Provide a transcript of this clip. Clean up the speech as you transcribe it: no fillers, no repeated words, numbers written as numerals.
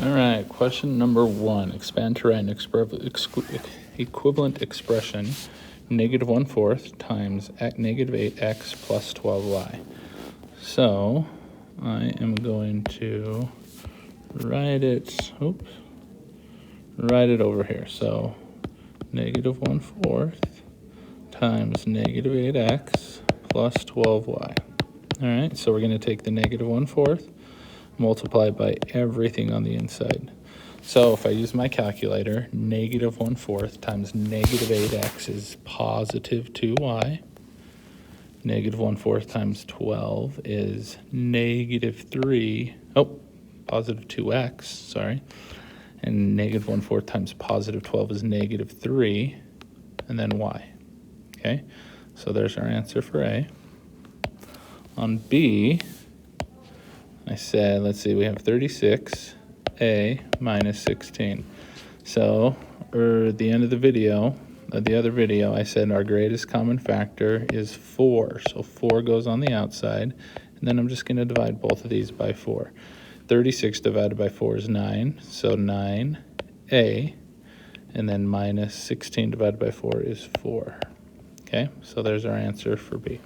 All right, question number 1. Expand to write an equivalent expression, negative 1/4 times negative 8x plus 12y. So I am going to write it over here. So negative 1/4 times negative 8x plus 12y. All right, so we're going to take the negative 1/4, multiply by everything on the inside. So if I use my calculator, negative 1/4 times negative 8x is positive 2y. Negative 1/4 times 12 is positive 2x, sorry. And negative 1/4 times positive 12 is negative 3, and then y. Okay, so there's our answer for A. On B, I said, let's see, we have 36a minus 16. So, at the end of the video, the other video, I said our greatest common factor is 4. So 4 goes on the outside, and then I'm just going to divide both of these by 4. 36 divided by 4 is 9, so 9a, and then minus 16 divided by 4 is 4. Okay, so there's our answer for B.